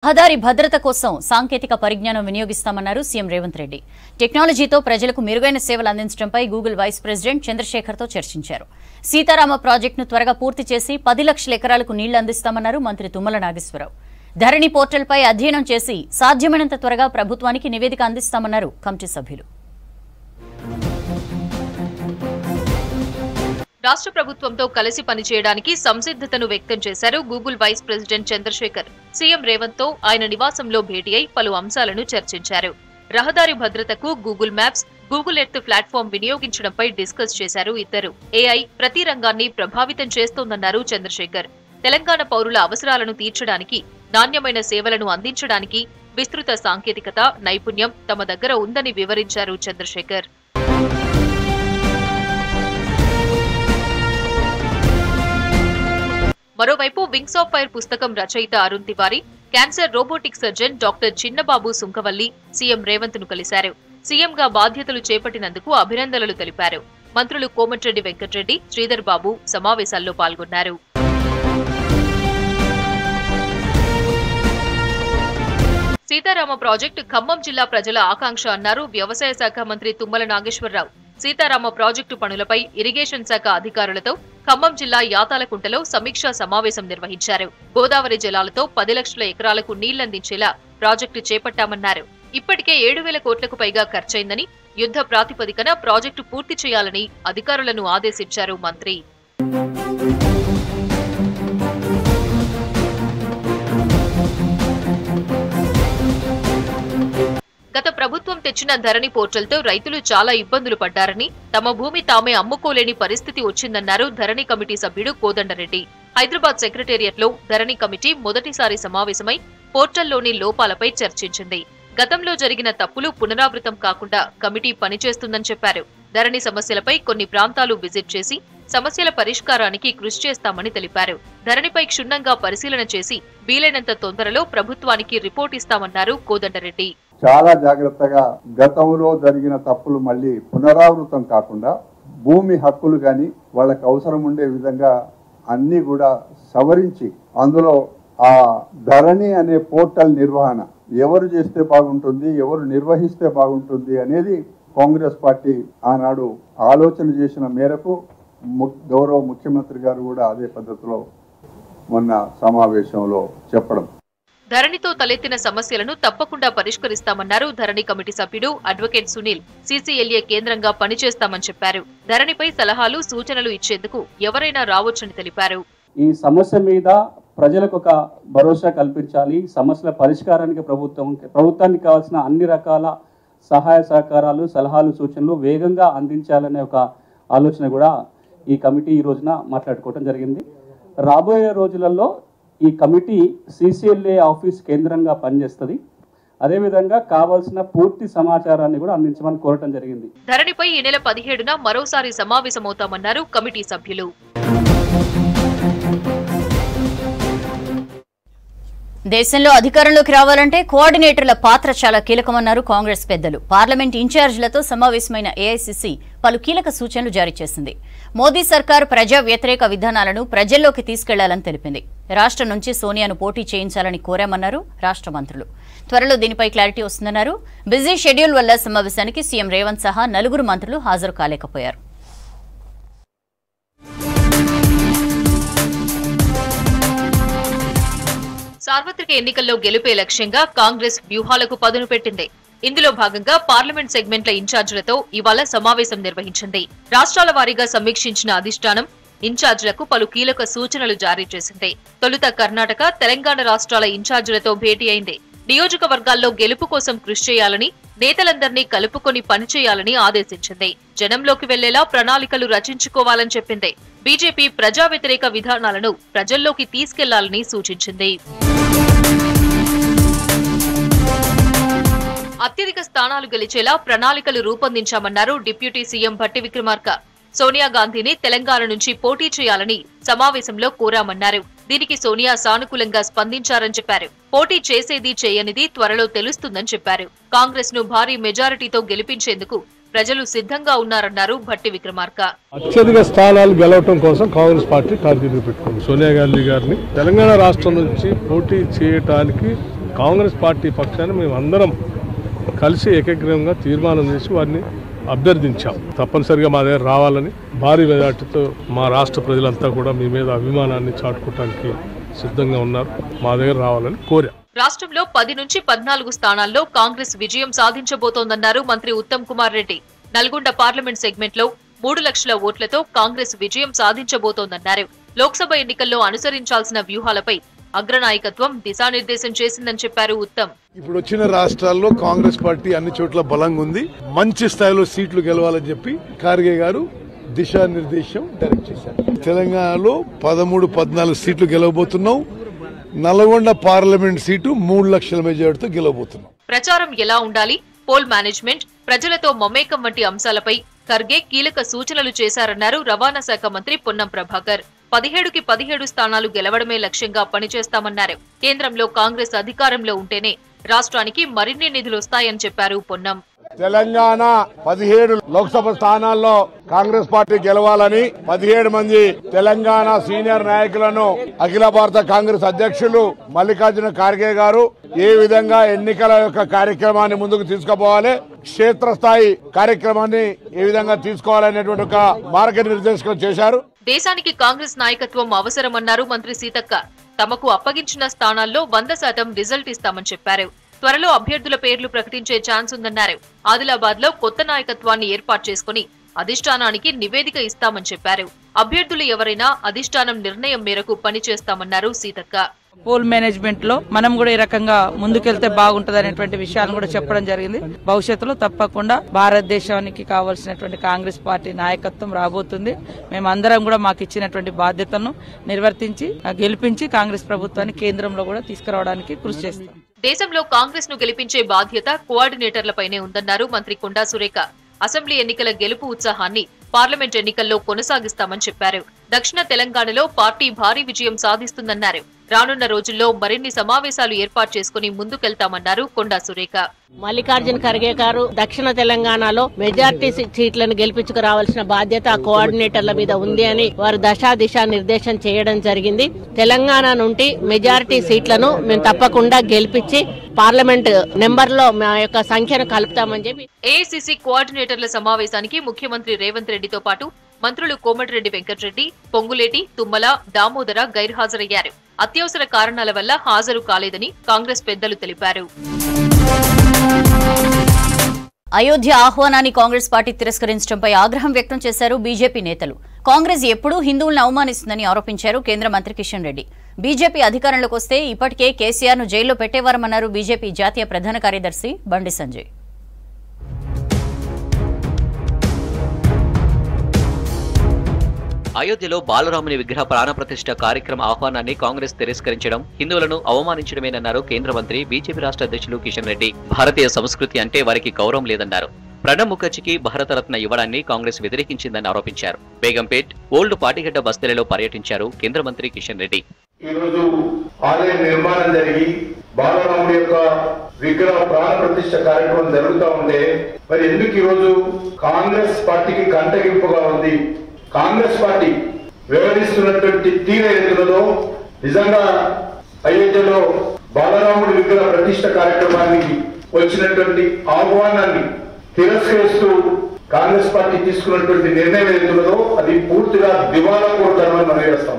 రహదారి భద్రత కోసం సాంకేతిక పరిజ్ఞానం వినియోగిస్తామన్నారు సీఎం రేవంత్ రెడ్డి. టెక్నాలజీతో ప్రజలకు మెరుగైన సేవలు అందించడంపై గూగుల్ వైస్ ప్రెసిడెంట్ చంద్రశేఖర్తో చర్చించారు. సీతారామ ప్రాజెక్టును త్వరగా పూర్తి చేసి 10 లక్షల ఎకరాలకు నీళ్లు అందిస్తామన్నారు మంత్రి తుమ్మల నాగేశ్వరరావు. ధరణి పోర్టల్పై అధ్యయనం చేసి సాధ్యమైనంత త్వరగా ప్రభుత్వానికి నివేదిక అందిస్తామన్నారు కమిటీ సభ్యులు. రాష్ట్ర ప్రభుత్వంతో కలిసి పనిచేయడానికి సంసిద్ధతను వ్యక్తం చేశారు Google vice president Chandrashekhar. CM Revanth తో ఆయన నివాసంలో భేటీ అయి పలు అంశాలను చర్చించారు. రహదారి భద్రతకు Google maps, Google earth platform వినియోగించడంపై డిస్కస్ చేశారు ఇద్దరు. ఏఐ ప్రతి రంగాన్ని ప్రభావితం చేస్తోందన్నారు చంద్రశేఖర్. తెలంగాణ పౌరుల అవసరాలను తీర్చడానికి, నాణ్యమైన సేవలను అందించడానికి విస్తృత సాంకేతికత, నైపుణ్యం తమ దగ్గర ఉందని వివరించారు చంద్రశేఖర్. మరోవైపు వింగ్స్ ఆఫ్ ఫైర్ పుస్తకం రచయిత Arun Tiwari, cancer robotic surgeon doctor Chinnababu Sunkavalli CM Revanth ను కలిశారు. సీఎంగా బాధ్యతలు చేపట్టినందుకు అభినందనలు తెలిపారు. మంత్రులు కోమటిరెడ్డి వెంకటరెడ్డి, శ్రీధర్ బాబు సమావేశాల్లో పాల్గొన్నారు. సీతారామ ప్రాజెక్టు ఖమ్మం జిల్లా ప్రజల ఆకాంక్ష అన్నారు వ్యవసాయ శాఖ మంత్రి తుమ్మల నాగేశ్వరరావు. సీతారామ ప్రాజెక్టు పనులపై ఇరిగేషన్ శాఖ అధికారులతో ఖమ్మం జిల్లా యాతాలకుంటలో సమీక్షా సమావేశం నిర్వహించారు. గోదావరి జలాలతో 10 లక్షల ఎకరాలకు నీళ్లందించేలా ప్రాజెక్టు చేపట్టామన్నారు. ఇప్పటికే 7,000 కోట్లకు పైగా ఖర్చయిందని, యుద్ధ ప్రాతిపదికన ప్రాజెక్టు పూర్తి చేయాలని అధికారులను ఆదేశించారు మంత్రి. గత ప్రభుత్వం తెచ్చిన ధరణి పోర్టల్తో రైతులు చాలా ఇబ్బందులు పడ్డారని, తమ భూమి తామే అమ్ముకోలేని పరిస్థితి వచ్చిందన్నారు ధరణి కమిటీ సభ్యుడు కోదండరెడ్డి. హైదరాబాద్ సెక్రటేరియట్లో ధరణి కమిటీ మొదటిసారి సమావేశమై పోర్టల్లోని లోపాలపై చర్చించింది. గతంలో జరిగిన తప్పులు పునరావృతం కాకుండా కమిటీ పనిచేస్తుందని చెప్పారు. ధరణి సమస్యలపై కొన్ని ప్రాంతాలు విజిట్ చేసి సమస్యల పరిష్కారానికి కృషి చేస్తామని తెలిపారు. ధరణిపై క్షుణ్ణంగా పరిశీలన చేసి వీలైనంత తొందరలో ప్రభుత్వానికి రిపోర్ట్ ఇస్తామన్నారు కోదండరెడ్డి. చాలా జాగ్రత్తగా గతంలో జరిగిన తప్పులు మళ్ళీ పునరావృతం కాకుండా భూమి హక్కులు గాని వాళ్ళకి అవసరం ఉండే విధంగా అన్ని కూడా సవరించి అందులో ఆ ధరణి అనే పోర్టల్ నిర్వహణ ఎవరు చేస్తే బాగుంటుంది, ఎవరు నిర్వహిస్తే బాగుంటుంది అనేది కాంగ్రెస్ పార్టీ ఆనాడు ఆలోచన చేసిన మేరకు గౌరవ ముఖ్యమంత్రి గారు కూడా అదే పద్ధతిలో మొన్న సమావేశంలో చెప్పడం. ధరణితో తలెత్తిన సమస్యలను తప్పకుండా పరిష్కరిస్తామన్నారు ధరణి కమిటీ సభ్యుడు అడ్వకేట్ సునీల్. సీసీఎల్ఏ కేంద్రంగా పనిచేస్తామని చెప్పారు. ధరణిపై సలహాలు, సూచనలు ఇచ్చేందుకు ఎవరైనా రావచ్చని తెలిపారు. ఈ సమస్య మీద ప్రజలకు ఒక భరోసా కల్పించాలి. సమస్యల పరిష్కారానికి ప్రభుత్వానికి కావాల్సిన అన్ని రకాల సహాయ సహకారాలు, సలహాలు, సూచనలు వేగంగా అందించాలనే ఒక ఆలోచన కూడా ఈ కమిటీ ఈ రోజున మాట్లాడుకోవడం జరిగింది. రాబోయే రోజులలో ఈ కమిటీ సీసీఎల్ఏ ఆఫీస్ కేంద్రంగా పనిచేస్తుంది. అదేవిధంగా కావాల్సిన పూర్తి సమాచారాన్ని కూడా అందించమని కోరటం జరిగింది. ధరణిపై ఈ నెల 17న మరోసారి సమావేశమవుతామన్నారు కమిటీ సభ్యులు. దేశంలో అధికారంలోకి రావాలంటే కోఆర్డినేటర్ల పాత్ర చాలా కీలకమన్నారు కాంగ్రెస్ పెద్దలు. పార్లమెంట్ ఇన్ఛార్జీలతో సమావేశమైన ఏఐసీసీ పలు కీలక సూచనలు జారీ చేసింది. మోదీ సర్కార్ ప్రజా వ్యతిరేక విధానాలను ప్రజల్లోకి తీసుకెళ్లాలని తెలిపింది. రాష్ట్రం నుంచి సోనియాను పోటీ చేయించాలని కోరామన్నారు రాష్ట్ర మంత్రులు. త్వరలో దీనిపై క్లారిటీ వస్తుందన్నారు. బిజీ షెడ్యూల్ వల్ల సమావేశానికి సీఎం రేవంత్ సహా 4 మంత్రులు హాజరు కాలేకపోయారు. సార్వత్రిక ఎన్నికల్లో గెలుపే లక్ష్యంగా కాంగ్రెస్ వ్యూహాలకు పదును పెట్టింది. ఇందులో భాగంగా పార్లమెంట్ సెగ్మెంట్ల ఇన్ఛార్జీలతో ఇవాళ సమావేశం నిర్వహించింది. రాష్ట్రాల వారీగా సమీక్షించిన అధిష్టానం ఇన్ఛార్జీలకు పలు కీలక సూచనలు జారీ చేసింది. తొలుత కర్ణాటక, తెలంగాణ రాష్ట్రాల ఇన్ఛార్జీలతో భేటీ అయింది. నియోజకవర్గాల్లో గెలుపు కోసం కృషి చేయాలని, నేతలందరినీ కలుపుకొని పనిచేయాలని ఆదేశించింది. జనంలోకి వెళ్లేలా ప్రణాళికలు రచించుకోవాలని చెప్పింది. బీజేపీ ప్రజా వ్యతిరేక విధానాలను ప్రజల్లోకి తీసుకెళ్లాలని సూచించింది. అత్యధిక స్థానాలు గెలిచేలా ప్రణాళికలు రూపొందించామన్నారు డిప్యూటీ సీఎం భట్టి విక్రమార్క. సోనియా గాంధీని తెలంగాణ నుంచి పోటీ చేయాలని సమావేశంలో కోరామన్నారు. దీనికి సోనియా సానుకూలంగా స్పందించారని చెప్పారు. పోటీ చేసేది చేయనిది త్వరలో తెలుస్తుందని చెప్పారు. కాంగ్రెస్ ను భారీ మెజారిటీతో గెలిపించేందుకు ప్రజలు సిద్ధంగా ఉన్నారన్నారు భట్టి విక్రమార్క. అత్యధిక స్థానాలు గెలవడం కోసం కాంగ్రెస్ పార్టీ టార్గెట్ పెట్టుకుంది. సోనియా గాంధీ గారిని తెలంగాణ రాష్ట్రం నుంచి పోటీ చేయడానికి కాంగ్రెస్ పార్టీ పక్షాన్ని మేమందరం కలిసి ఏకగ్రీవంగా తీర్మానం చేసి వారిని అభ్యర్థించాం. తప్పనిసరిగా మా దగ్గర రావాలని, భారీ మెజార్టీతో మా రాష్ట్ర ప్రజలంతా కూడా మీ మీద అభిమానాన్ని చాటుకోవడానికి సిద్ధంగా ఉన్నారు. మా దగ్గర రావాలని కోరాం. రాష్ట్రంలో 10 నుంచి 14 స్థానాల్లో కాంగ్రెస్ విజయం సాధించబోతోందన్నారు మంత్రి ఉత్తమ్ కుమార్ రెడ్డి. నల్గొండ పార్లమెంట్ సెగ్మెంట్ లో 3 లక్షల ఓట్లతో కాంగ్రెస్ విజయం సాధించబోతోందన్నారు. లోక్సభ ఎన్నికల్లో అనుసరించాల్సిన వ్యూహాలపై అగ్రనాయకత్వం దిశానిర్దేశం చేసిందని చెప్పారు ఉత్తమ్. ఇప్పుడు వచ్చిన రాష్ట్రాల్లో కాంగ్రెస్ పార్టీ అన్ని చోట్ల బలంగా ఉంది. మంచి స్థాయిలో సీట్లు గెలవాలని చెప్పి ఖార్గే గారు దిశానిర్దేశం డైరెక్ట్ చేశారు. తెలంగాణలో 13-14 సీట్లు గెలవబోతున్నాం. నల్గొండ పార్లమెంట్ సీటు 3 లక్షల మెజార్టీతో గెలవబోతున్నాం. ప్రచారం ఎలా ఉండాలి, పోల్ మేనేజ్మెంట్, ప్రజలతో మమేకం వంటి అంశాలపై ఖర్గే కీలక సూచనలు చేశారన్నారు రవాణా శాఖ మంత్రి పొన్నం ప్రభాకర్. 17కి 17 స్థానాలు గెలవడమే లక్ష్యంగా పనిచేస్తామన్నారు. కేంద్రంలో కాంగ్రెస్ అధికారంలో ఉంటేనే రాష్ట్రానికి మరిన్ని నిధులొస్తాయని చెప్పారు పొన్నం. తెలంగాణ 17 లోక్సభ స్థానాల్లో కాంగ్రెస్ పార్టీ గెలవాలని 17 మంది తెలంగాణ సీనియర్ నాయకులను అఖిల భారత కాంగ్రెస్ అధ్యక్షులు మల్లికార్జున ఖార్గే గారు ఏ విధంగా ఎన్నికల యొక్క కార్యక్రమాన్ని ముందుకు తీసుకుపోవాలి, క్షేత్రస్థాయి కార్యక్రమాన్ని ఏ విధంగా తీసుకోవాలనేటువంటి ఒక మార్గనిర్దేశకం చేశారు. దేశానికి కాంగ్రెస్ నాయకత్వం అవసరమన్నారు మంత్రి సీతక్క. తమకు అప్పగించిన స్థానాల్లో 100% రిజల్ట్ ఇస్తామని చెప్పారు. త్వరలో అభ్యర్థుల పేర్లు ప్రకటించే ఛాన్స్ ఉందన్నారు. ఆదిలాబాద్ లో కొత్త నాయకత్వాన్ని ఏర్పాటు చేసుకుని అధిష్టానానికి నివేదిక ఇస్తామని చెప్పారు. అభ్యర్థులు ఎవరైనా అధిష్టానం నిర్ణయం మేరకు పనిచేస్తామన్నారు సీతక్క. పోల్ మేనేజ్మెంట్ లో మనం కూడా ఈ రకంగా ముందుకెళ్తే బాగుంటది అనేటువంటి విషయాలను కూడా చెప్పడం జరిగింది. భవిష్యత్తులో తప్పకుండా భారతదేశానికి కావాల్సినటువంటి కాంగ్రెస్ పార్టీ నాయకత్వం రాబోతుంది. మేమందరం కూడా మాకు ఇచ్చినటువంటి బాధ్యతలను నిర్వర్తించి గెలిపించి కాంగ్రెస్ ప్రభుత్వాన్ని కేంద్రంలో కూడా తీసుకురావడానికి కృషి చేస్తాం. దేశంలో కాంగ్రెస్ ను గెలిపించే బాధ్యత కోఆర్డినేటర్లపైనే ఉందన్నారు మంత్రి కొండా సురేఖ. అసెంబ్లీ ఎన్నికల గెలుపు ఉత్సాహాన్ని పార్లమెంట్ ఎన్నికల్లో కొనసాగిస్తామని చెప్పారు. దక్షిణ తెలంగాణలో పార్టీ భారీ విజయం సాధిస్తుందన్నారు. రానున్న రోజుల్లో మరిన్ని సమావేశాలు ఏర్పాటు చేసుకుని ముందుకెళ్తామన్నారు కొండా సురేఖ. మల్లికార్జున ఖర్గే గారు దక్షిణ తెలంగాణలో మెజార్టీ సీట్లను గెలిపించుకు రావాల్సిన బాధ్యత కోఆర్డినేటర్ల మీద ఉంది అని వారు దిశా నిర్దేశం చేయడం జరిగింది. తెలంగాణ నుండి మెజార్టీ సీట్లను మేము తప్పకుండా గెలిపించి పార్లమెంట్ నెంబర్ లో మా యొక్క సంఖ్యను కలుపుతామని చెప్పి ఏఐసీసీ కోఆర్డినేటర్ల సమావేశానికి ముఖ్యమంత్రి రేవంత్ రెడ్డితో పాటు మంత్రులు కోమటిరెడ్డి వెంకటరెడ్డి, పొంగులేటి, తుమ్మల, దామోదర గైర్హాజరయ్యారు. అత్యవసర కారణాల వల్ల హాజరు కాలేదని కాంగ్రెస్ పెద్దలు తెలిపారు. అయోధ్య ఆహ్వానాన్ని కాంగ్రెస్ పార్టీ తిరస్కరించడంపై ఆగ్రహం వ్యక్తం చేశారు బీజేపీ నేతలు. కాంగ్రెస్ ఎప్పుడూ హిందువులను అవమానిస్తుందని ఆరోపించారు కేంద్ర మంత్రి కిషన్ రెడ్డి. బీజేపీ అధికారంలోకి వస్తే ఇప్పటికే కేసీఆర్ ను జైల్లో పెట్టేవారమన్నారు బీజేపీ జాతీయ ప్రధాన కార్యదర్శి బండి సంజయ్. అయోధ్యలో బాలరాముని విగ్రహ ప్రాణప్రతిష్ఠ కార్యక్రమ ఆహ్వానాన్ని కాంగ్రెస్ తిరస్కరించడం హిందువులను అవమానించడమేనన్నారు కేంద్ర మంత్రి బీజేపీ రాష్ట్ర అధ్యక్షులు కిషన్ రెడ్డి. భారతీయ సంస్కృతి అంటే వారికి గౌరవం లేదన్నారు. ప్రణబ్ ముఖర్జీకి భారతరత్న ఇవ్వడాన్ని కాంగ్రెస్ వ్యతిరేకించిందని ఆరోపించారు. బేగంపేట్, ఓల్డ్ పాటిగడ్డ బస్తీలలో పర్యటించారు కేంద్ర మంత్రి కిషన్ రెడ్డి. ఈ రోజు ఆలయ నిర్మాణం జరిగి బాలరాముడి యొక్క విగ్రహ ప్రాణ ప్రతిష్ఠ కార్యక్రమం జరుగుతూ ఉంటే మరి ఎందుకు ఈ రోజు కాంగ్రెస్ పార్టీకి కంటగింపుగా ఉంది? కాంగ్రెస్ పార్టీ వ్యవహరిస్తున్నటువంటి తీరు ఏదైతున్నదో నిజంగా అయోధ్యలో బాలరాముడి విగ్రహ ప్రతిష్ఠ కార్యక్రమానికి వచ్చినటువంటి ఆహ్వానాన్ని తిరస్కరిస్తూ కాంగ్రెస్ పార్టీ తీసుకున్నటువంటి నిర్ణయం ఏదైతున్నదో అది పూర్తిగా దివాలా కోరుతామని మనం చేస్తాం.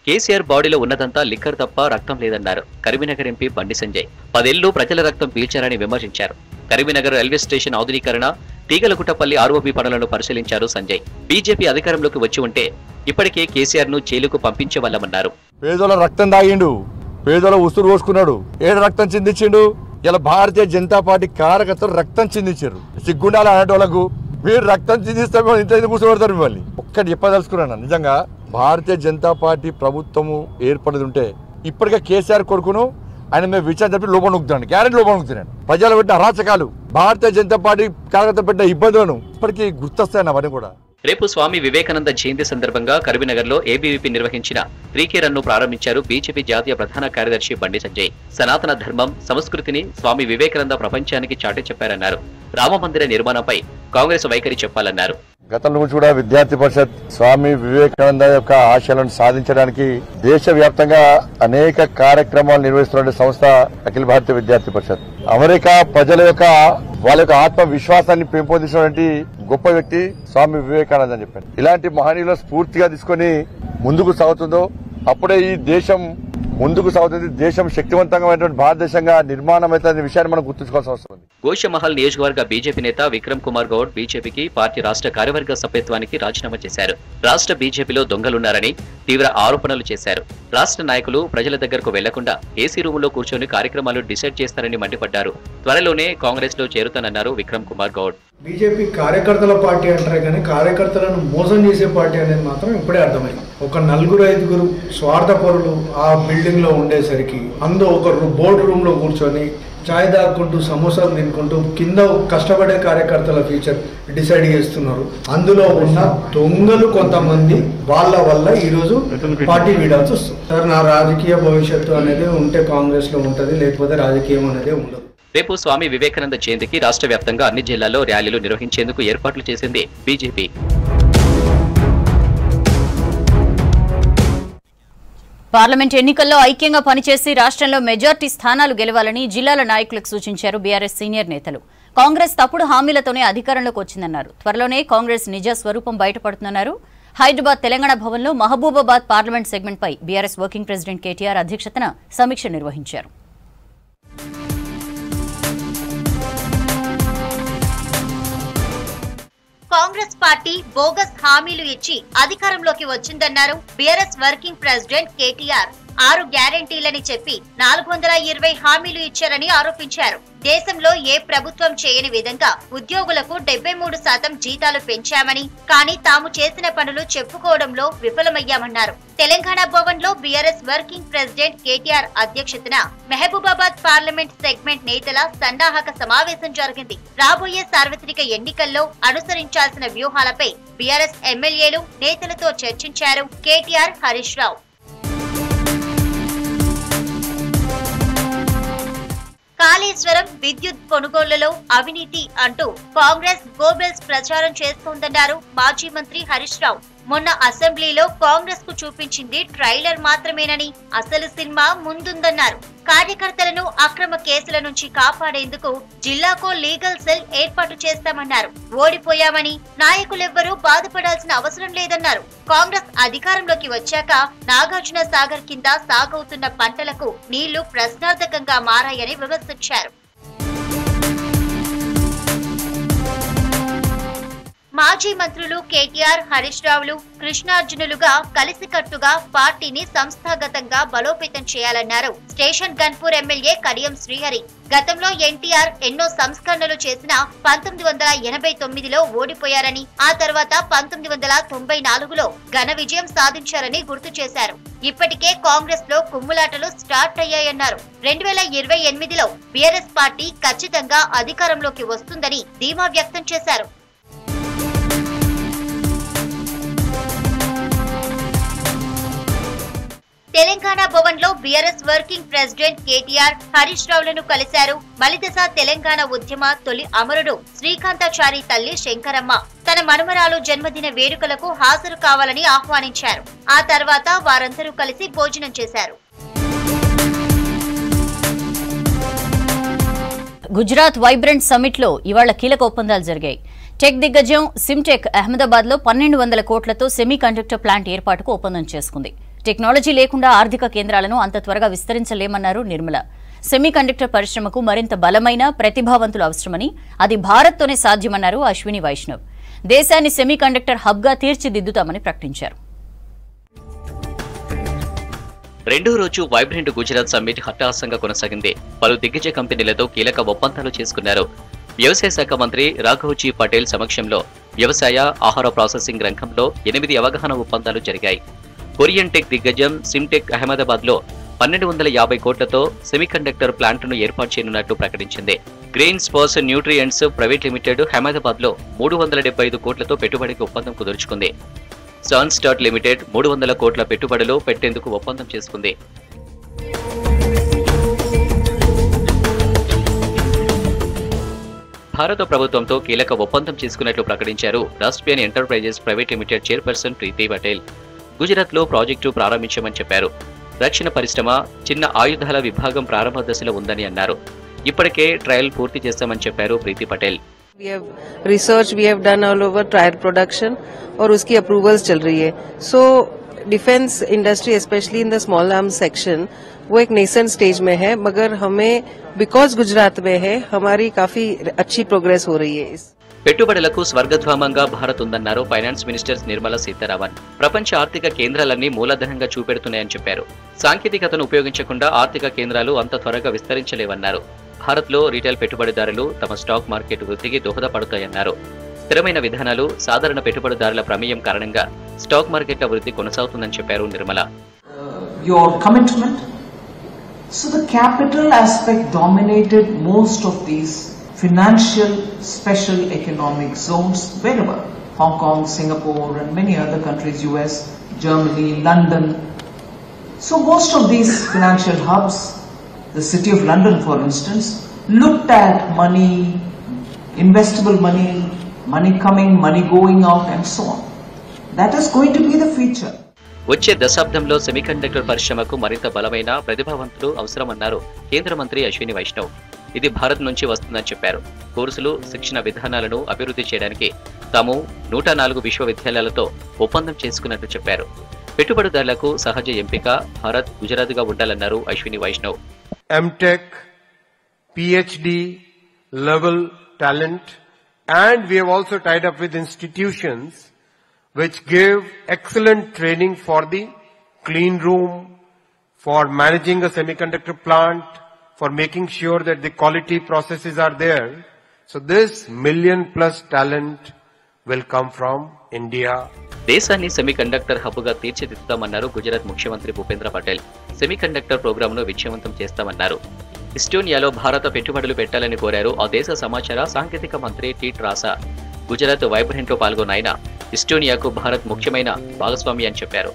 కేసీఆర్ బాడీలో ఉన్నదంతా లిక్కర్ తప్ప రక్తం లేదన్నారు కరీంనగర్ ఎంపీ బండి సంజయ్. 10 ఏళ్లు ప్రజల రక్తం పీల్చారని విమర్శించారు. కరీంనగర్ రైల్వే స్టేషన్ ఆధునీకరణ, తీగలగుట్టపల్లి ఆర్ఓబీ పనులను పరిశీలించారు సంజయ్. బీజేపీ అధికారంలోకి వచ్చి ఉంటే ఇప్పటికే కేసీఆర్ ను జైలుకు పంపించేవాళ్ళమన్నారు. పేదల రక్తం తాగిండు, పేదల ఉసురు పోసుకున్నాడు, ఏడు రక్తం చిందించిండు. ఇలా భారతీయ జనతా పార్టీ కార్యకర్తలు రక్తం చిందించారు. సిగ్గుండాలి అనేటోళ్లకు మీరు రక్తం చిందిస్తే ఇంత కూర్చోబెడతారు మిమ్మల్ని. ఒక్కటి చెప్పదలుచుకున్నాను, నిజంగా భారతీయ జనతా పార్టీ ప్రభుత్వము ఏర్పడేది ఉంటే ఇప్పటికే కేసీఆర్ కొడుకును ఆయన మేము విచారణ చెప్పి లోపల నొక్కుతున్నాను, గ్యారెంటీ లోపల నొక్కుతున్నాను. ప్రజలు పెట్టిన అరాచకాలు, భారతీయ జనతా పార్టీ కార్యకర్తలు పెట్టిన ఇబ్బందులను ఇప్పటికీ గుర్తొస్తాయన్న అవన్నీ కూడా. రేపు స్వామి వివేకానంద జయంతి సందర్భంగా కరీంనగర్ లో ఏబీవీపీ నిర్వహించిన 3K రన్ ను ప్రారంభించారు బీజేపీ జాతీయ ప్రధాన కార్యదర్శి బండి సంజయ్. సనాతన ధర్మం, సంస్కృతిని స్వామి వివేకానంద ప్రపంచానికి చాటి చెప్పారన్నారు. రామమందిర నిర్మాణంపై కాంగ్రెస్ వైఖరి చెప్పాలన్నారు. గతంలో కూడా విద్యార్థి పరిషత్ స్వామి వివేకానంద యొక్క ఆశయాలను సాధించడానికి దేశవ్యాప్తంగా అనేక కార్యక్రమాలు నిర్వహిస్తున్న సంస్థ అఖిల భారతీయ విద్యార్థి పరిషత్. అమెరికా ప్రజల యొక్క వాళ్ళ యొక్క ఆత్మవిశ్వాసాన్ని పెంపొందించినటువంటి గొప్ప వ్యక్తి స్వామి వివేకానంద అని చెప్పారు. ఇలాంటి మహనీయుల స్ఫూర్తిగా తీసుకొని ముందుకు సాగుతుందో అప్పుడే ఈ దేశం ముందుకు సాగుతుంది, దేశం శక్తివంతమైనటువంటి భారతదేశంగా నిర్మాణం అవుతుందనే విషయాన్ని మనం గుర్తుంచుకోవాల్సిన అవసరం ఉంది. గోషమహల్ నియోజకవర్గ బీజేపీ నేత విక్రమ్ కుమార్ గౌడ్ బీజేపీకి పార్టీ రాష్ట్ర కార్యవర్గ సభ్యత్వానికి రాజీనామా చేశారు. రాష్ట్ర బీజేపీలో దొంగలున్నారని తీవ్ర ఆరోపణలు చేశారు. రాష్ట్ర నాయకులు ప్రజల దగ్గరకు వెళ్లకుండా ఏసీ రూములో కూర్చొని కార్యక్రమాలు డిసైడ్ చేస్తారని మండిపడ్డారు. త్వరలోనే కాంగ్రెస్ లో చేరుతానన్నారు విక్రమ్ కుమార్ గౌడ్. బీజేపీ కార్యకర్తల పార్టీ అంటారే కానీ కార్యకర్తలను మోసం చేసే పార్టీ అనేది మాత్రం ఇప్పుడే అర్థమైంది. ఒక 4-5 స్వార్థపరులు ఆ బిల్డింగ్ లో ఉండేసరికి అందులో ఒక బోర్డు రూమ్ లో కూర్చొని చాయ్ దాక్కుంటూ సమోసాలు తినుకుంటూ కింద కష్టపడే కార్యకర్తల ఫ్యూచర్ డిసైడ్ చేస్తున్నారు. అందులో ఉన్న దొంగలు కొంతమంది వాళ్ళ వల్ల ఈరోజు పార్టీ వీడాల్సి వస్తుంది. సార్, నా రాజకీయ భవిష్యత్తు అనేది ఉంటే కాంగ్రెస్ లో ఉంటది, లేకపోతే రాజకీయం అనేది ఉండదు. రేపు స్వామి వివేకానంద జయంతికి రాష్ట్ర వ్యాప్తంగా అన్ని జిల్లాల్లో ర్యాలీలు నిర్వహించేందుకు ఏర్పాట్లు చేసింది బీజేపీ. పార్లమెంట్ ఎన్నికల్లో ఐక్యంగా పనిచేసి రాష్ట్రంలో మెజార్టీ స్థానాలు గెలవాలని జిల్లాల నాయకులకు సూచించారు బీఆర్ఎస్ సీనియర్ నేతలు. కాంగ్రెస్ తప్పుడు హామీలతోనే అధికారంలోకి వచ్చిందన్నారు. త్వరలోనే కాంగ్రెస్ నిజ స్వరూపం బయటపడుతుందన్నారు. హైదరాబాద్ తెలంగాణ భవన్లో మహబూబాబాద్ పార్లమెంట్ సెగ్మెంట్పై బీఆర్ఎస్ వర్కింగ్ ప్రెసిడెంట్ కేటీఆర్ అధ్యక్షతన సమీక్ష నిర్వహించారు. కాంగ్రెస్ పార్టీ బోగస్ హామీలు ఇచ్చి అధికారంలోకి వచ్చిందన్నారు బీఆర్ఎస్ వర్కింగ్ ప్రెసిడెంట్ కేటీఆర్. 6 గ్యారంటీలని చెప్పి 420 హామీలు ఇచ్చారని ఆరోపించారు. దేశంలో ఏ ప్రభుత్వం చేయని విధంగా ఉద్యోగులకు 73% జీతాలు పెంచామని, కానీ తాము చేసిన పనులు చెప్పుకోవడంలో విఫలమయ్యామన్నారు. తెలంగాణ భవన్ లో బీఆర్ఎస్ వర్కింగ్ ప్రెసిడెంట్ కేటీఆర్ అధ్యక్షతన మహబూబాబాద్ పార్లమెంట్ సెగ్మెంట్ నేతల సన్నాహక సమావేశం జరిగింది. రాబోయే సార్వత్రిక ఎన్నికల్లో అనుసరించాల్సిన వ్యూహాలపై బీఆర్ఎస్ ఎమ్మెల్యేలు నేతలతో చర్చించారు కేటీఆర్, హరీష్ రావు. కాళేశ్వరం విద్యుత్ కొనుగోళ్లలో అవినీతి అంటూ కాంగ్రెస్ గోబెల్స్ ప్రచారం చేస్తోందన్నారు మాజీ మంత్రి హరీష్ రావు. మొన్న అసెంబ్లీలో కాంగ్రెస్ కు చూపించింది ట్రైలర్ మాత్రమేనని, అసలు సినిమా ముందుందన్నారు. కార్యకర్తలను అక్రమ కేసుల నుంచి కాపాడేందుకు జిల్లాకో లీగల్ సెల్ ఏర్పాటు చేస్తామన్నారు. ఓడిపోయామని నాయకులెవ్వరూ బాధపడాల్సిన అవసరం లేదన్నారు. కాంగ్రెస్ అధికారంలోకి వచ్చాక నాగార్జున సాగర్ కింద సాగవుతున్న పంటలకు నీళ్లు ప్రశ్నార్థకంగా మారాయని విమర్శించారు. మాజీ మంత్రులు కేటీఆర్, హరీష్ రావులు కృష్ణార్జునులుగా కలిసికట్టుగా పార్టీని సంస్థాగతంగా బలోపేతం చేయాలన్నారు స్టేషన్ గన్పూర్ ఎమ్మెల్యే కడియం శ్రీహరి. గతంలో ఎన్టీఆర్ ఎన్నో సంస్కరణలు చేసినా 1989లో ఓడిపోయారని, ఆ తర్వాత 1994లో ఘన విజయం సాధించారని గుర్తు చేశారు. ఇప్పటికే కాంగ్రెస్ లో కుమ్ములాటలు స్టార్ట్ అయ్యాయన్నారు. 2028లో బీఆర్ఎస్ పార్టీ ఖచ్చితంగా అధికారంలోకి వస్తుందని ధీమా వ్యక్తం చేశారు. తెలంగాణ భవన్ లో BRS working president KTR, Harish రావులను కలిశారు. మలిదశ తెలంగాణ ఉద్యమ తొలి అమరుడు శ్రీకాంతాచారి తల్లి శంకరమ్మ తన మనుమరాలు జన్మదిన వేడుకలకు హాజరు కావాలని ఆహ్వానించారు. ఆ తర్వాత వారందరూ కలిసి భోజనం చేశారు. గుజరాత్ వైబ్రెంట్ సమ్మిట్ లో ఇవాళ కీలక ఒప్పందాలు జరిగాయి. టెక్ దిగ్గజం సిమ్టెక్ అహ్మదాబాద్ లో 1200 కోట్లతో సెమీ కండక్టర్ ప్లాంట్ ఏర్పాటుకు ఒప్పందం చేసుకుంది. టెక్నాలజీ లేకుండా ఆర్థిక కేంద్రాలను అంత త్వరగా విస్తరించలేమన్నారు నిర్మల. సెమీ కండక్టర్ పరిశ్రమకు మరింత బలమైన ప్రతిభావంతులు అవసరమని, అది భారత్తోనే సాధ్యమన్నారు అశ్విని వైష్ణవ్. దేశాన్ని సెమీ కండక్టర్ హబ్ గా తీర్చిదిద్దుతామని ప్రకటించారు. రెండో రోజు వైబ్రెంట్ గుజరాత్ సమ్మిట్ అట్టహాసంగా కొనసాగింది. పలు దిగ్గజ కంపెనీలతో కీలక ఒప్పందాలు చేసుకున్నారు. వ్యవసాయ శాఖ మంత్రి రాఘవ్జీ పటేల్ సమక్షంలో వ్యవసాయ, ఆహార ప్రాసెసింగ్ రంగంలో 8 అవగాహన ఒప్పందాలు జరిగాయి. కొరియన్ టెక్ దిగ్గజం సిమ్టెక్ అహ్మదాబాద్ లో 1250 కోట్లతో సెమీకండక్టర్ ప్లాంట్ను ఏర్పాటు చేయనున్నట్లు ప్రకటించింది. Grain Spurs nutrients private limited Ahmedabad లో 375 కోట్లతో పెట్టుబడికి ఒప్పందం కుదుర్చుకుంది. సన్ స్టార్ట్ లిమిటెడ్ 300 కోట్ల పెట్టుబడులు పెట్టేందుకు ఒప్పందం చేసుకుంది. భారత ప్రభుత్వంతో కీలక ఒప్పందం చేసుకున్నట్లు ప్రకటించారు రాస్పియన్ ఎంటర్ప్రైజెస్ ప్రైవేట్ లిమిటెడ్ చైర్పర్సన్ ప్రీతి పటేల్. గుజరాత్లో ప్రాజెక్టు ప్రారంభించామని చెప్పారు. రక్షణ పరిశ్రమ, చిన్న ఆయుధాల విభాగం ప్రారంభ దశలో ఉందని అన్నారు. ఇప్పటికే ట్రయల్ పూర్తి చేస్తామని చెప్పారు ప్రీతి Patel. We have research we have done all over trial production और उसकी approvals चल रही है. So defense industry especially in the small arms section वो एक nascent stage में है, मगर हमें because गुजरात में है हमारी काफी अच्छी progress हो रही है. పెట్టుబడులకు స్వర్గధామంగా భారత్ ఉందన్నారు ఫైనాన్స్ మినిస్టర్ నిర్మలా సీతారామన్. ప్రపంచ ఆర్థిక కేంద్రాలన్నీ మూలధనంగా చూపెడుతున్నాయని చెప్పారు. సాంకేతికతను ఉపయోగించకుండా ఆర్థిక కేంద్రాలు అంత త్వరగా విస్తరించలేవన్నారు. భారత్లో రీటైల్ పెట్టుబడిదారులు తమ స్టాక్ మార్కెట్ వృద్ధికి దోహదపడతాయన్నారు. స్థిరమైన విధానాలు, సాధారణ పెట్టుబడిదారుల ప్రమేయం కారణంగా స్టాక్ మార్కెట్ల వృద్ధి కొనసాగుతుందని చెప్పారు Nirmala. Your commitment. So the capital aspect dominated most of these financial special economic zones wherever. Hong Kong, Singapore and many other countries, US, Germany, London. So most of these financial hubs, the city of London for instance, looked at money, investable money, money coming, money going out and so on. That is going to be the future. వచ్చే దశాబ్దంలో semiconductor పరిశ్రమకు మరింత బలమైన ప్రతిభావంతులు అవసరమన్నారు కేంద్ర మంత్రి అశ్విని వైష్ణవ్. ఇది భారత్ నుంచి వస్తుందని చెప్పారు. కోర్సులు, శిక్షణ విధానాలను అభివృద్ధి చేయడానికి తాము 104 విశ్వవిద్యాలయాలతో ఒప్పందం చేసుకున్నట్లు చెప్పారు. పెట్టుబడిదారులకు సహజ ఎంపిక భారత్, గుజరాత్గా ఉండాలన్నారు Ashwini Vaishnaw. MTech, PhD level talent, and we have also tied up with institutions which give excellent training for the clean room, for managing a semiconductor plant, for making sure that the quality processes are there. So this $1 million+ talent will come from India. దేశాన్ని semiconductor హబ్గా తీర్చిదిద్దుతామన్నారు గుజరాత్ ముఖ్యమంత్రి Bhupendra Patel. Semiconductor ప్రోగ్రాంను విజయవంతం చేస్తామన్నారు. ఇస్టోనియాలో భారత పెట్టుబడులు పెట్టాలని కోరారు ఆ దేశ సమాచార సాంకేతిక మంత్రి టీ ట్రాసా. గుజరాత్ వైబ్రెంట్లో పాల్గొన్న ఆయన ఇస్టోనియాకు భారత్ ముఖ్యమైన భాగస్వామి అని చెప్పారు.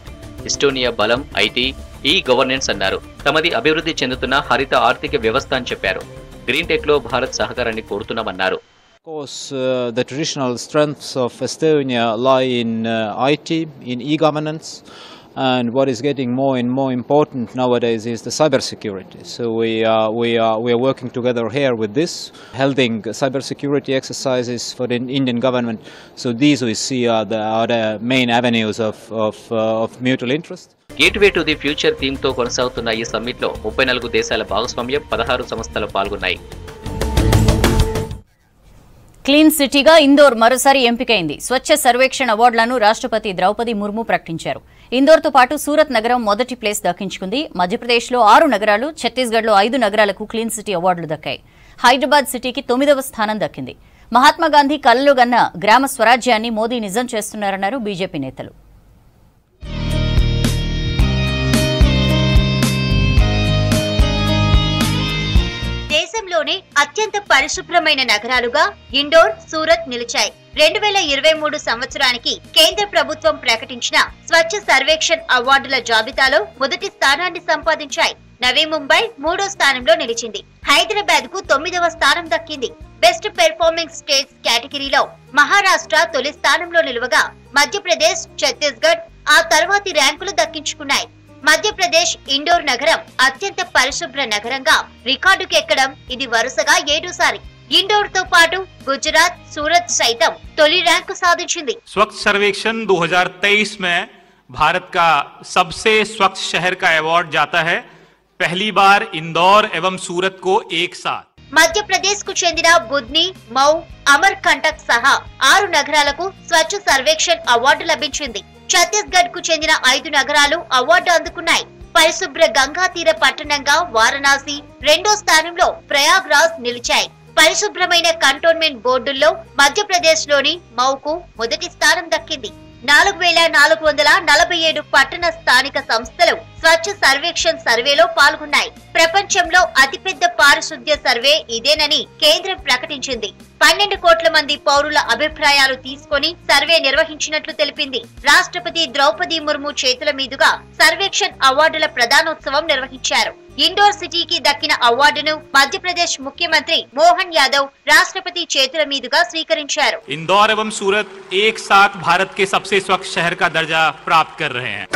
ఇస్టోనియా బలం ఐటీ, ఈ గవర్నెన్స్ అన్నారు. తమది అభివృద్ధి చెందుతున్న హరిత ఆర్థిక వ్యవస్థ అని చెప్పారు. గ్రీన్ టెక్ లో భారత్ సహకారాన్ని కోరుతున్నామన్నారు. Of course, the traditional strengths of Estonia lie in IT, in e-governance, and what is getting more and more important nowadays is the cybersecurity. So we are working together here with this, holding cybersecurity exercises for the Indian government. So these we see are the main avenues of mutual interest. Gateway to the future theme తో కొనసాగుతున్న ఈ summit లో 34 దేశాల భాగస్వామ్యం, 16 సంస్థలు పాల్గొన్నాయి. Clean సిటీగా ఇందోర్ మరోసారి ఎంపికైంది. స్వచ్ఛ సర్వేక్షణ్ అవార్డులను రాష్ట్రపతి ద్రౌపది ముర్ము ప్రకటించారు. ఇందోర్తో పాటు సూరత్ నగరం మొదటి ప్లేస్ దక్కించుకుంది. మధ్యప్రదేశ్లో 6 నగరాలు, ఛత్తీస్గఢ్లో 5 నగరాలకు క్లీన్ సిటీ అవార్డులు దక్కాయి. హైదరాబాద్ సిటీకి 9వ స్థానం దక్కింది. మహాత్మాగాంధీ కలలు గన్న గ్రామ స్వరాజ్యాన్ని మోదీ నిజం చేస్తున్నారన్నారు బీజేపీ నేతలు. దేశంలోనే అత్యంత పరిశుభ్రమైన నగరాలుగా ఇండోర్, సూరత్ నిలిచాయి. 2023 సంవత్సరానికి కేంద్ర ప్రభుత్వం ప్రకటించిన స్వచ్ఛ సర్వేక్షణ్ అవార్డుల జాబితాలో మొదటి స్థానాన్ని సంపాదించాయి. నవీ ముంబై 3వ స్థానంలో నిలిచింది. హైదరాబాద్ కు 9వ స్థానం దక్కింది. బెస్ట్ పెర్ఫార్మింగ్ స్టేట్స్ కేటగిరీలో మహారాష్ట్ర తొలి స్థానంలో నిలువగా మధ్యప్రదేశ్, ఛత్తీస్గఢ్ ఆ తర్వాతి ర్యాంకులు దక్కించుకున్నాయి. మధ్యప్రదేశ్ ఇండోర్ నగరం అత్యంత పరిశుభ్ర నగరంగా రికార్డుకు ఎక్కడం ఇది వరుసగా 7సారి. इंदौर तो पाटू गुजरात, सूरत सहितम तोली रैंक साधिंचिंदी। स्वच्छ सर्वेक्षण 2023 में भारत का सबसे स्वच्छ शहर का अवार्ड जाता है पहली बार इंदौर एवं सूरत को एक साथ। मध्य प्रदेश को చెందిన బుద్ని, మౌ, అమర్కంటక్ సహా 6 నగరాలకు స్వచ్ఛ సర్వేక్షణ్ అవార్డు లభించింది। ఛత్తీస్గఢ్ కు చెందిన 5 నగరాలు అవార్డు అందుకున్నాయి। పరిశుభ్ర గంగా తీర పట్టణంగా వారణాసి, రెండో స్థానంలో ప్రయాగ్రాజ్ నిలిచాయి। పరిశుభ్రమైన కంటోన్మెంట్ బోర్డుల్లో మధ్యప్రదేశ్ లోని మౌకు మొదటి స్థానం దక్కింది। 4447 పట్టణ స్థానిక సంస్థలు స్వచ్ఛ సర్వేక్షణ్ సర్వేలో పాల్గొన్నాయి. ప్రపంచంలో అతిపెద్ద పారిశుద్ధ్య సర్వే ఇదేనని కేంద్రం ప్రకటించింది. 12 కోట్ల మంది పౌరుల అభిప్రాయాలు తీసుకొని సర్వే నిర్వహించినట్లు తెలిపింది. రాష్ట్రపతి ద్రౌపది ముర్ము చేతుల మీదుగా సర్వేక్షణ్ అవార్డుల ప్రధానోత్సవం నిర్వహించారు. ఇండోర్ సిటీకి దక్కిన అవార్డును మధ్యప్రదేశ్ ముఖ్యమంత్రి మోహన్ యాదవ్ రాష్ట్రపతి చేతుల మీదుగా స్వీకరించారు. इंदौर एवं सूरत एक साथ भारत के सबसे स्वच्छ शहर का दर्जा प्राप्त कर रहे हैं.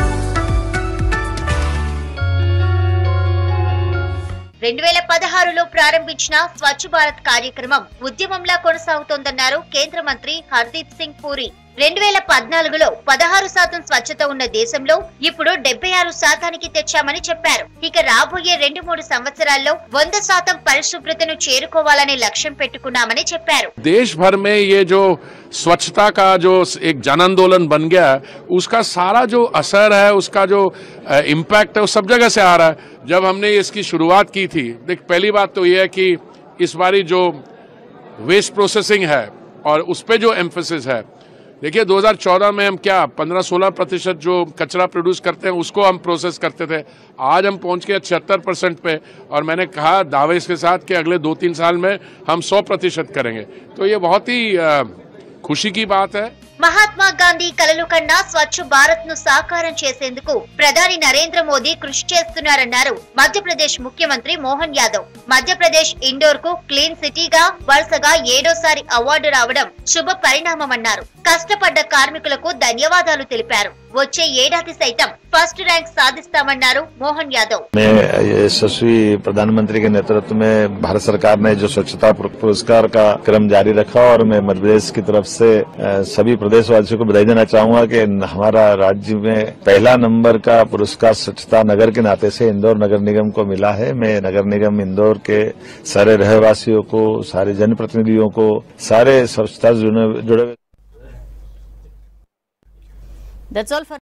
2016లో ప్రారంభించిన స్వచ్ఛ భారత్ కార్యక్రమం ఉద్యమంలా కొనసాగుతోందన్నారు కేంద్ర మంత్రి హర్దీప్ సింగ్ పూరి. 2014లో 16% స్వచ్ఛత ఉన్న దేశంలో ఇప్పుడు 76%కి తెచ్చామని చెప్పారు. ఇక రాబోయే 2-3 సంవత్సరాల్లో 100% పరిశుభ్రతను చేరుకోవాలనే లక్ష్యం పెట్టుకున్నామని చెప్పారు. देश भर में ये जो स्वच्छता का जो एक जन आंदोलन बन गया, उसका सारा जो असर है, उसका जो इम्पैक्ट है, वो सब जगह से आ रहा है. जब हमने इसकी शुरुआत की थी, देख पहली बात तो ये है कि इस बारी जो वेस्ट प्रोसेसिंग है और उस पे जो एम्फेसिस है, देखिए 2014 में हम क्या 15-16% जो कचरा प्रोड्यूस करते हैं उसको हम प्रोसेस करते थे. आज हम पहुंच गए 76% पे और मैंने कहा दावे के साथ कि अगले 2-3 साल में हम 100% करेंगे. तो ये बहुत ही खुशी की बात है. మహాత్మా గాంధీ కలలు కన్నా స్వచ్ఛ భారత్ ను సాకారం చేసేందుకు ప్రధాని నరేంద్ర మోదీ కృషి చేస్తున్నారన్నారు మధ్యప్రదేశ్ ముఖ్యమంత్రి మోహన్ యాదవ్. మధ్యప్రదేశ్ ఇండోర్ కు క్లీన్ సిటీగా వరుసగా 7వ అవార్డు రావడం శుభ పరిణామమన్నారు. కష్టపడ్డ కార్మికులకు ధన్యవాదాలు తెలిపారు. వచ్చే ఏడాది సైతం फर्स्ट रैंक साधिस्तामन्नारू मोहन यादव. यशस्वी प्रधानमंत्री के नेतृत्व में भारत सरकार ने जो स्वच्छता पुरस्कार का क्रम जारी रखा और मैं मध्य प्रदेश की तरफ से सभी प्रदेशवासियों को बधाई देना चाहूंगा कि हमारा राज्य में पहला नंबर का पुरस्कार स्वच्छता नगर के नाते से इंदौर नगर निगम को मिला है. मैं नगर निगम इंदौर के सारे रहवासियों को, सारे जनप्रतिनिधियों को, सारे स्वच्छता जुड़े